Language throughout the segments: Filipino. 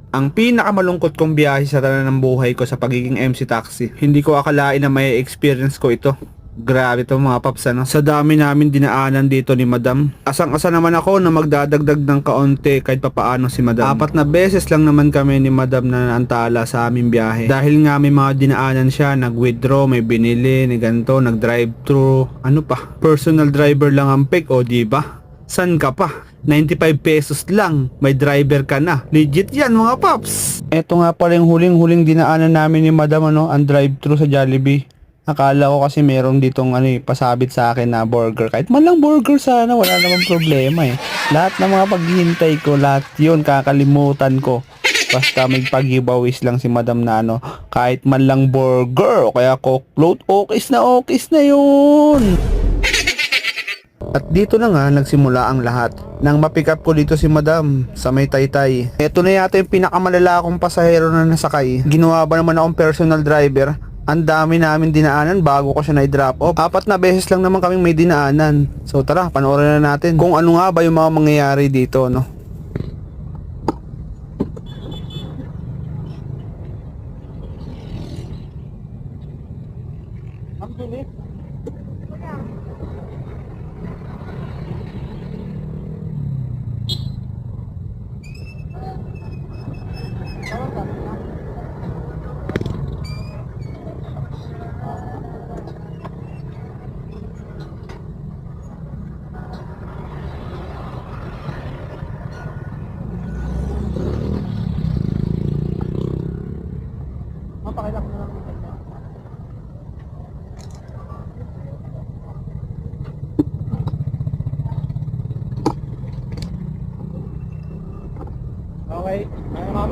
Ang pinakamalungkot kong biyahe sa tanan ng buhay ko sa pagiging MC Taxi. Hindi ko akalain na may experience ko ito. Grabe to mga paps ano. Sa dami namin dinaanan dito ni Madam. Asang-asa naman ako na magdadagdag ng kaunti kahit papaano si Madam. 4 na beses lang naman kami ni Madam na naantala sa aming biyahe. Dahil nga may mga dinaanan siya, nag-withdraw, may binili, ni ganto, nag-drive-thru, ano pa. Personal driver lang ang pick, o diba? San ka pa? 95 pesos lang, may driver ka na. Legit yan mga paps. Eto nga pala yung huling-huling dinaanan namin ni Madam ano, ang drive-thru sa Jollibee. Akala ko kasi meron ditong pasabit sa akin na burger. Kahit man lang burger sana, wala namang problema eh. Lahat ng mga paghihintay ko, lahat yun kakalimutan ko. Basta may pag-giveaways lang si Madam na kahit man lang burger o kaya coke float, okis na yun. At dito na nga nagsimula ang lahat. Nang mapick up ko dito si Madam sa may Taytay. Ito na yata yung pinakamalala akong pasahero na nasakay. Ginawa ba naman akong personal driver? Ang dami namin dinaanan bago ko siya na-drop off. 4 na beses lang naman kaming may dinaanan. So tara, panoorin na natin kung ano nga ba yung mga mangyayari dito, no? Okay, kaya ma'am.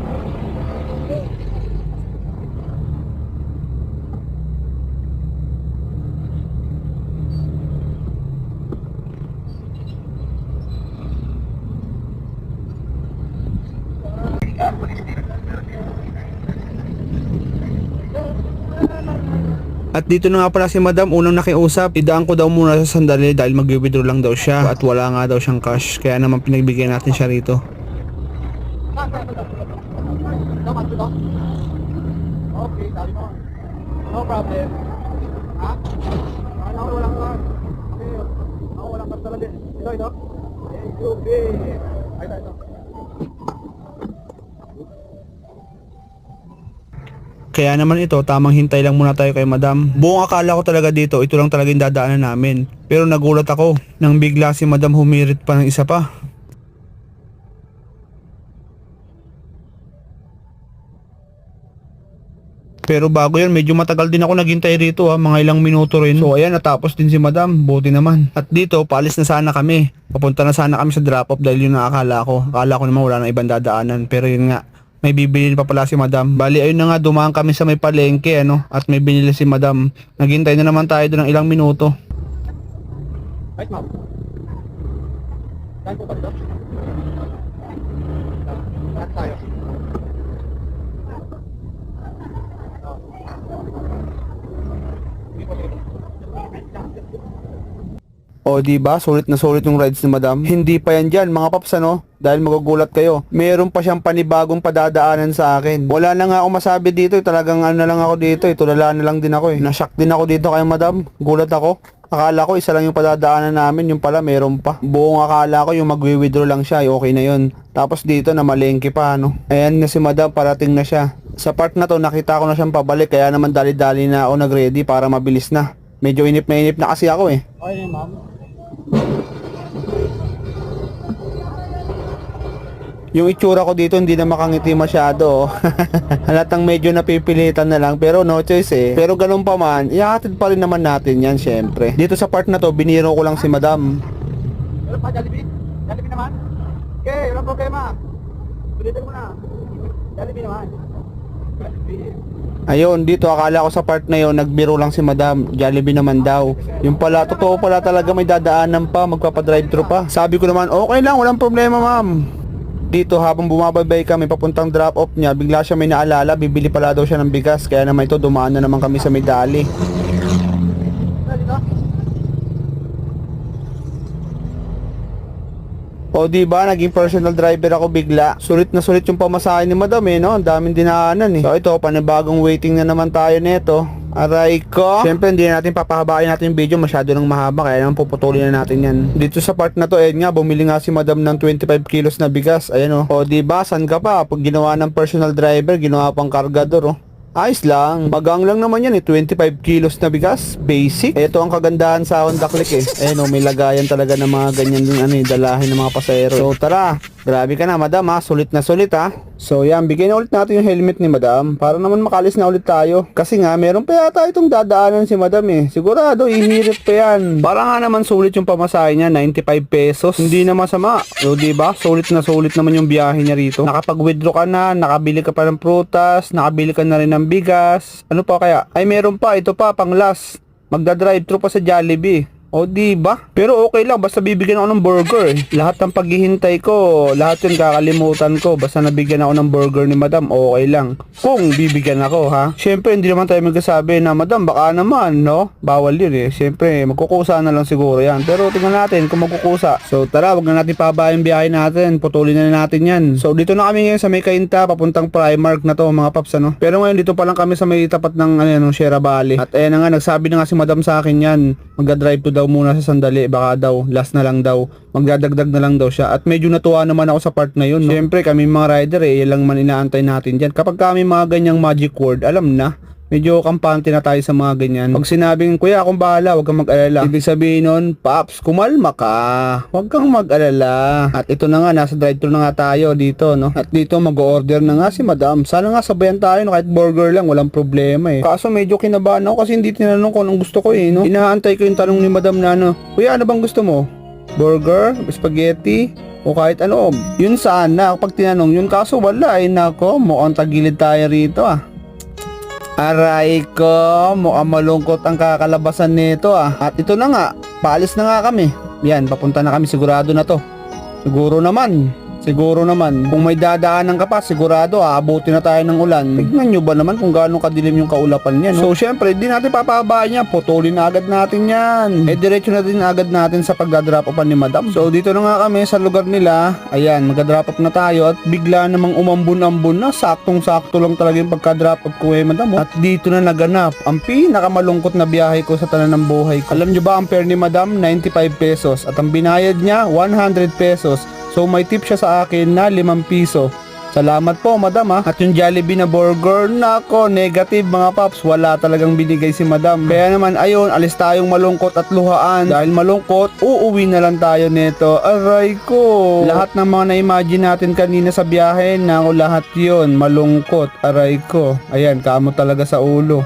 At dito na nga pala si Madam, unang nakiusap, idaan ko daw muna sa sandali dahil mag-withdraw lang daw siya at wala nga daw siyang cash, kaya naman pinagbigyan natin siya rito. Okay, sabi mo. No problem. Ha? Ako walang lang. Okay. Ako walang cash talaga. Ito. Okay. Ito. Kaya naman ito, tamang hintay lang muna tayo kay Madam. Buong akala ko talaga dito, ito lang talaga yung dadaanan namin. Pero nagulat ako nang bigla si Madam humirit pa ng isa pa. Pero bago yan, medyo matagal din ako naghintay rito mga ilang minuto rin. So ayan, natapos din si Madam, buti naman. At dito, paalis na sana kami. Papunta na sana kami sa drop-off dahil yun ang akala ko. Akala ko naman wala na ibang dadaanan, pero yun nga. May bibili pa pala si Madam. Bali, ayun na nga, dumaan kami sa may palengke, at may binili si Madam. Naghintay na naman tayo doon ng ilang minuto. Right, ma'am. Saan po ba dito? Saan tayo? O diba, sulit na sulit yung rides ni Madam. Hindi pa yan dyan mga paps dahil magugulat kayo. Meron pa siyang panibagong padadaanan sa akin. Wala na nga ako masabi dito, talagang na lang ako dito, tulala na lang din ako Nashock din ako dito kay Madam, gulat ako. Akala ko isa lang yung padadaanan namin, yung pala meron pa. Buong akala ko yung magwi-withdraw lang siya, okay na yun. Tapos dito na malengke pa Ayan na si Madam, parating na siya. Sa part na to, nakita ko na siyang pabalik, kaya naman dali-dali na ako nag-ready para mabilis na. Medyo inip na kasi ako Okay, ma'am. Yung itsura ko dito hindi na makangiti masyado halatang medyo napipilitan na lang, pero no choice Pero ganun pa man, ihahatid pa rin naman natin yan syempre. Dito sa part na to, biniro ko lang si Madam. Meron pa Jollibee? Jollibee naman? Okay, walang problema. Pilitin mo na. Jollibee naman. Jollibee. Ayun, dito akala ko sa part na yon nagbiro lang si Madam, Jollibee naman daw. Yung pala, totoo pala talaga, may dadaanan pa, magpapadrive-thru pa. Sabi ko naman, okay lang, walang problema ma'am. Dito habang bumababay kami papuntang drop-off niya, bigla siya may naalala, bibili pala daw siya ng bigas. Kaya naman ito, dumaan na naman kami sa may dali. O di ba, naging personal driver ako bigla. Sulit na sulit yung pamasahe ni madam no? Ang daming dinaanan So ito, panibagong waiting na naman tayo nito. Aray ko. Siyempre hindi na natin papahabain natin yung video, masyado nang mahaba, kaya naman puputulin na natin yan. Dito sa part na to, nga, bumili nga si madam ng 25 kilos na bigas. Ayan O di ba, san ka pa? Pag ginawa ng personal driver, ginawa pang kargador Ayos lang. Bagang lang naman yan 25 kilos na bigas. Basic. Ito ang kagandahan sa Honda Click may lagayan talaga ng mga ganyan din dalahin ng mga pasahero. So tara. Grabe ka na madam sulit na sulit So yan, bigyan na ulit natin yung helmet ni madam para naman makalis na ulit tayo. Kasi nga, meron pa yata itong dadaanan si madam Sigurado, ihirit pa yan. Para nga naman sulit yung pamasahe niya, 95 pesos. Hindi na masama. So diba, sulit na sulit naman yung biyahe niya rito. Nakapag-withdraw ka na, nakabili ka pa ng prutas, nakabili ka na rin ng bigas. Ano pa kaya? Ay meron pa, ito pa, pang last. Magda-drive-thru pa sa Jollibee. O diba? Pero okay lang, basta bibigyan ako ng burger Lahat ng paghihintay ko, lahat yun kakalimutan ko. Basta nabigyan ako ng burger ni madam, okay lang. Kung bibigyan ako Siyempre hindi naman tayo magsasabi na madam baka naman Bawal yun Siyempre magkukusa na lang siguro yan. Pero tingnan natin kung magkukusa. So tara, wag na natin pabayan biyahe natin. Putulin na natin yan. So dito na kami ngayon sa may Cainta, papuntang Primark na to mga paps Pero ngayon dito pa lang kami sa may tapat ng Sierra Valley. At ayan na nga, nagsabi na nga si madam sa akin yan. Magda-drive to daw muna sa sandali, baka daw last na lang daw, magdadagdag na lang daw siya. At medyo natuwa naman ako sa part na yun Siyempre kami mga rider yan lang man inaantay natin dyan. Kapag kami mga ganyang magic word, alam na, medyo kampante na tayo sa mga ganyan. Pag sinabing, kuya akong bahala, huwag kang mag-alala, ibig sabihin nun, paps, kumalma ka, huwag kang mag-alala. At ito na nga, nasa drive-thru na nga tayo dito At dito mag-order na nga si madam. Sana nga sabayan tayo kahit burger lang, walang problema Kaso medyo kinabahan ako kasi hindi tinanong ko anong gusto ko Inaantay ko yung tanong ni madam na kuya ano bang gusto mo? Burger? Spaghetti? O kahit ano? Yun sana, kapag tinanong yun, kaso wala nako, mukhang tagilid tayo rito Aray ko, mukhang malungkot ang kakalabasan nito At ito na nga, paalis na nga kami. Yan, papunta na kami, sigurado na to. Siguro naman. Kung may dadaanan ka pa, sigurado aabutin na tayo ng ulan. Tignan nyo ba naman kung gaano kadilim yung kaulapan niya So syempre, di natin papahabaan niya. Putulin na agad natin yan. Diretso na din agad natin sa pagdadrop upan ni madam. So dito na nga kami sa lugar nila. Ayan, magdadrop up na tayo. At bigla namang umambun-ambun na. Saktong-sakto lang talaga yung pagka-drop up ko madam At dito na naganap ang pinakamalungkot na biyahe ko sa tanan ng buhay ko. Alam nyo ba ang fare ni madam? 95 pesos. At ang binayad niya, 100 pesos. So may tip siya sa akin na 5 piso. Salamat po madam At yung Jollibee na burger, nako, negative mga paps. Wala talagang binigay si madam. Kaya naman ayun, alis tayong malungkot at luhaan. Dahil malungkot, uuwi na lang tayo nito. Aray ko. Lahat ng mga na-imagine natin kanina sa biyahe, nako lahat yun malungkot. Aray ko. Ayan, kamo talaga sa ulo.